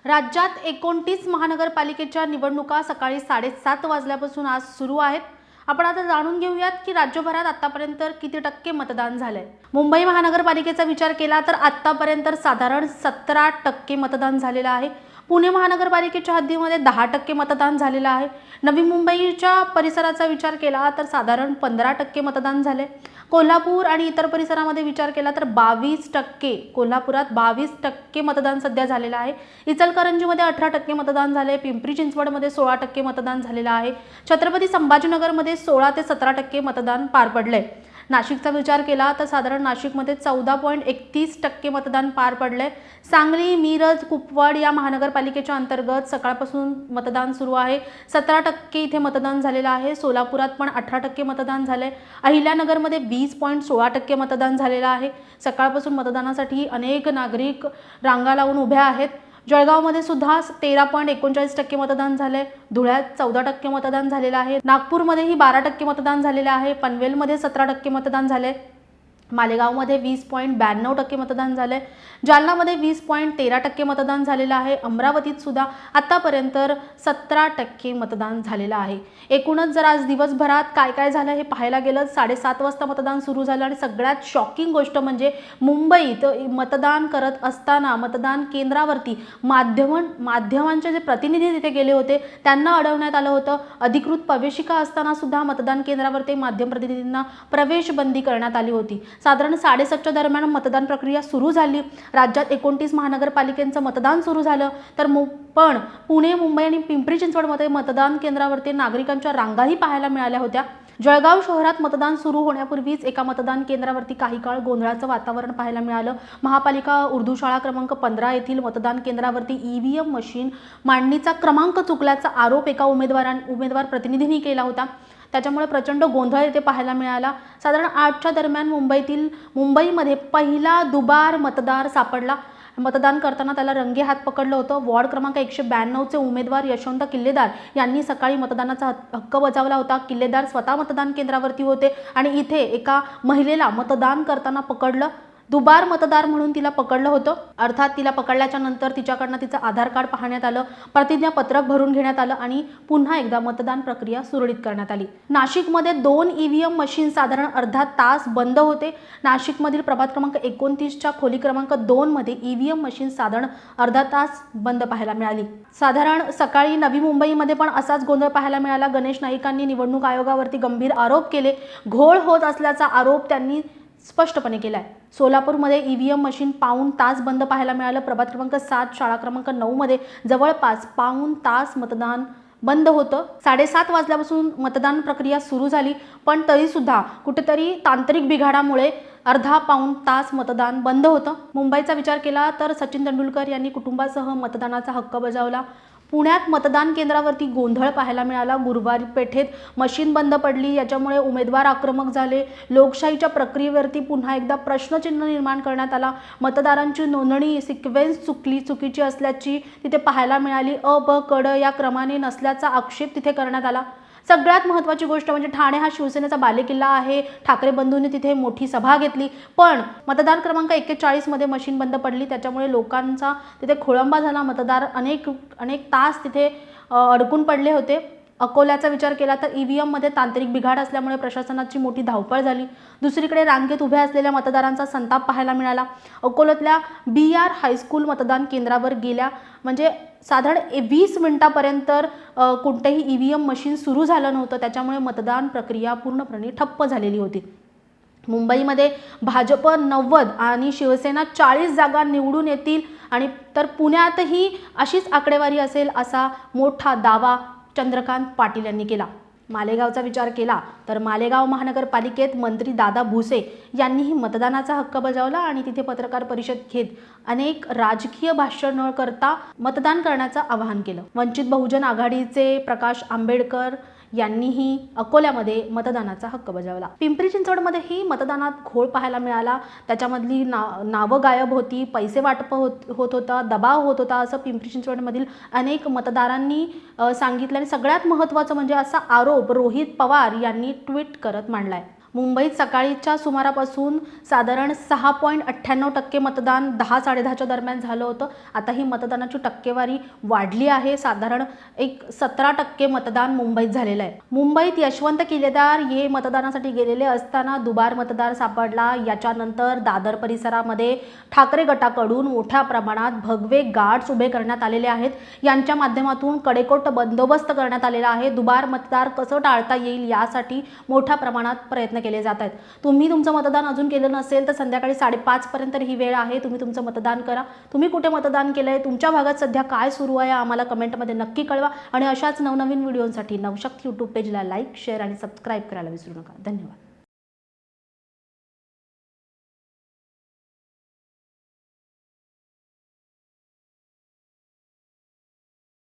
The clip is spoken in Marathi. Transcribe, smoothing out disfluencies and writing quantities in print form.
राज्यात 29 महानगरपालिकेच्या निवडणुका सकाळी 7:30 वाजल्यापासून आज सुरू आहेत। आपण आता जाणून घेऊयात की राज्यभरात आतापर्यंत किती टक्के मतदान झाले। मुंबई महानगरपालिकेचा विचार केला तर आतापर्यंत साधारण 17% मतदान झालेलं आहे। पुणे महानगरपालिकेच्या हद्दीमध्ये 10% मतदान झालेलं आहे। नवी मुंबईच्या परिसराचा विचार केला तर साधारण 15% मतदान झाले। कोल्हापूर आणि इतर परिसरामध्ये विचार केला तर 22%, कोल्हापुरात 22% मतदान सध्या झालेलं आहे। इचलकरंजीमध्ये 18% मतदान झाले। पिंपरी चिंचवडमध्ये 16% मतदान झालेलं आहे। छत्रपती संभाजीनगरमध्ये 16 ते 17% मतदान पार पडले। नाशिकचा विचार केला तर साधारण नाशिकमध्ये 14.31% मतदान पार पडले। सांगली, मिरज, कुपवाड या महानगरपालिकेच्या अंतर्गत सकाळपासून मतदान सुरू आहे। 17% इथे मतदान झालेलं आहे। सोलापुरात पण 18% मतदान झाले। अहिल्यानगरमध्ये 20.16% मतदान झालेलं आहे। सकाळपासून मतदानासाठी अनेक नागरिक रांगा लावून उभे आहेत। जळगावमध्ये सुद्धा 13.39% मतदान झाले। धुळ्यात 14% मतदान झालेलं आहे। नागपूरमध्येही 12% मतदान झालेलं आहे। पनवेलमध्ये 17% मतदान झाले। मालेगावमध्ये 20.92% मतदान झाले। जालनामध्ये 20.13% मतदान झालेलं आहे। अमरावतीत सुद्धा आतापर्यंत 17% मतदान झालेलं आहे। एकूणच जर आज दिवसभरात काय काय झालं हे पाहायला गेलं, 7:30 वाजता मतदान सुरू झालं आणि सगळ्यात शॉकिंग गोष्ट म्हणजे मुंबईत मतदान करत असताना मतदान केंद्रावरती माध्यमांचे जे प्रतिनिधी तिथे गेले होते त्यांना अडवण्यात आलं होतं। अधिकृत प्रवेशिका असताना सुद्धा मतदान केंद्रावरती माध्यम प्रतिनिधींना प्रवेश बंदी करण्यात आली होती। साधारण 7:30च्या दरम्यान मतदान प्रक्रिया सुरू झाली। राज्यात 29 महानगरपालिकांचं मतदान सुरू झालं तर पण पुणे, मुंबई आणि पिंपरी चिंचवडमध्ये मतदान केंद्रावरती नागरिकांच्या रांगाही पाहायला मिळाल्या होत्या। जळगाव शहरात मतदान सुरू होण्यापूर्वीच एका मतदान केंद्रावरती काही काळ गोंधळाचं वातावरण पाहायला मिळालं। महापालिका उर्दू शाळा क्रमांक 15 येथील मतदान केंद्रावरती ईव्हीएम मशीन मांडणीचा क्रमांक चुकल्याचा आरोप एका उमेदवार प्रतिनिधींनी केला होता। त्याच्यामुळे प्रचंड गोंधळ येथे पाहायला मिळाला। साधारण 8च्या दरम्यान मुंबईमध्ये पहिला दुबार मतदार सापडला। मतदान करताना त्याला रंगे हात पकडलं होतं। वॉर्ड क्रमांक 192चे उमेदवार यशवंत किल्लेदार यांनी सकाळी मतदानाचा हक्क बजावला होता। किल्लेदार स्वतः मतदान केंद्रावरती होते आणि इथे एका महिलेला मतदान करताना पकडलं। दुबार मतदार म्हणून तिला पकडलं होतं। अर्थात तिला पकडल्याच्या नंतर तिच्याकडनं तिचं आधार कार्ड पाहण्यात आलं, प्रतिज्ञापत्रक भरून घेण्यात आलं आणि पुन्हा एकदा मतदान प्रक्रिया सुरळीत करण्यात आली। नाशिकमध्ये 2 ईव्हीएम मशीन साधारण अर्धा तास बंद होते। नाशिकमधील प्रभाग क्रमांक 29च्या खोली क्रमांक 2 मध्ये ईव्हीएम मशीन साधारण अर्धा तास बंद पाहायला मिळाली। साधारण सकाळी नवी मुंबईमध्ये पण असाच गोंधळ पाहायला मिळाला। गणेश नाईकांनी निवडणूक आयोगावरती गंभीर आरोप केले। घोळ होत असल्याचा आरोप त्यांनी स्पष्टपणे केलाय। सोलापूरमध्ये ईव्हीएम मशीन पाऊण तास बंद पाहायला मिळालं। प्रभाग क्रमांक 7 शाळा क्रमांक 9 मध्ये जवळपास पाऊण तास मतदान बंद होतं। 7:30 वाजल्यापासून मतदान प्रक्रिया सुरू झाली, पण तरी सुद्धा कुठेतरी तांत्रिक बिघाडामुळे पाऊण तास मतदान बंद होतं। मुंबईचा विचार केला तर सचिन तेंडुलकर यांनी कुटुंबासह मतदानाचा हक्क बजावला। पुण्यात मतदान केंद्रावरती गोंधळ पाहायला मिळाला। गुरुवारी पेठेत मशीन बंद पडली, याच्यामुळे उमेदवार आक्रमक झाले। लोकशाहीच्या प्रक्रियेवरती पुन्हा एकदा प्रश्नचिन्ह निर्माण करण्यात आला। मतदारांची नोंदणी सिक्वेन्स चुकीची असल्याची तिथे पाहायला मिळाली। अ, ब, क, ड या क्रमाने नसल्याचा आक्षेप तिथे करण्यात आला। सगळ्यात महत्त्वाची गोष्ट म्हणजे ठाणे हा शिवसेनेचा बालेकिल्ला आहे। ठाकरे बंधूंनी तिथे मोठी सभा घेतली, पण मतदान क्रमांक 41 मध्ये मशीन बंद पडली, त्याच्यामुळे लोकांचा तिथे खोळंबा झाला। मतदार अनेक तास तिथे अडकून पडले होते। अकोल्याचा विचार केला तर ईव्हीएम मध्ये तांत्रिक बिघाड असल्यामुळे प्रशासनाची मोठी धावपळ झाली। दुसरीकडे रांगेत उभ्या असलेल्या मतदारांचा संताप पाहायला मिळाला। अकोल्यातल्या BR हायस्कूल मतदान केंद्रावर गेल्या म्हणजे साधारण 20 मिनिटांपर्यंत कोणतेही ईव्हीएम मशीन सुरू झालं नव्हतं, त्याच्यामुळे मतदान प्रक्रिया पूर्णपणे ठप्प झालेली होती। मुंबईमध्ये भाजप 90 आणि शिवसेना 40 जागा निवडून येतील आणि तर पुण्यातही अशीच आकडेवारी असेल असा मोठा दावा चंद्रकांत पाटील यांनी केला। मालेगावचा विचार केला तर मालेगाव महानगरपालिकेत मंत्री दादा भुसे यांनीही मतदानाचा हक्क बजावला आणि तिथे पत्रकार परिषद घेत अनेक राजकीय भाषण न करता मतदान करण्याचं आवाहन केलं। वंचित बहुजन आघाडीचे प्रकाश आंबेडकर यांनीही अकोल्यामध्ये मतदानाचा हक्क बजावला। पिंपरी चिंचवडमध्येही मतदानात घोळ पाहायला मिळाला। त्याच्यामधली नावं गायब होती, पैसे वाटप होत होता, दबाव होत होता असं पिंपरी चिंचवडमधील अनेक मतदारांनी सांगितलं आणि सगळ्यात महत्त्वाचं म्हणजे असा आरोप रोहित पवार यांनी ट्विट करत मांडलाय। मुंबईत सकाळीच्या सुमारापासून साधारण 6.98% मतदान 10-10:30च्या दरम्यान झालं होतं. आता ही मतदानाची टक्केवारी वाढली आहे. साधारण एक 17% मतदान मुंबईत झालेलं आहे. मुंबईत यशवंत किल्लेदार हे मतदानासाठी गेलेले असताना दुबार मतदार सापडला. याच्यानंतर दादर परिसरामध्ये ठाकरे गटाकडून मोठ्या प्रमाणात भगवे गार्ड्स उभे करण्यात आलेले आहेत. यांच्या माध्यमातून कडेकोट बंदोबस्त करण्यात आलेला आहे. दुबार मतदार कसं टाळता येईल यासाठी मोठ्या प्रमाणात प्रयत्न केले जात आहेत. तुम्ही तुमचं मतदान अजून केलं नसेल तर संध्याकाळी 5:30 पर्यंत ही वेळ आहे. तुम्ही तुमचं मतदान करा. तुम्ही कुठे मतदान केलंय, तुमच्या भागात सध्या काय सुरू आहे आम्हाला कमेंटमध्ये नक्की कळवा. आणि अशाच नवनवीन व्हिडिओसाठी नवशक्ती यूट्यूब पेजला लाईक, शेअर आणि सबस्क्राईब करायला विसरू नका. धन्यवाद.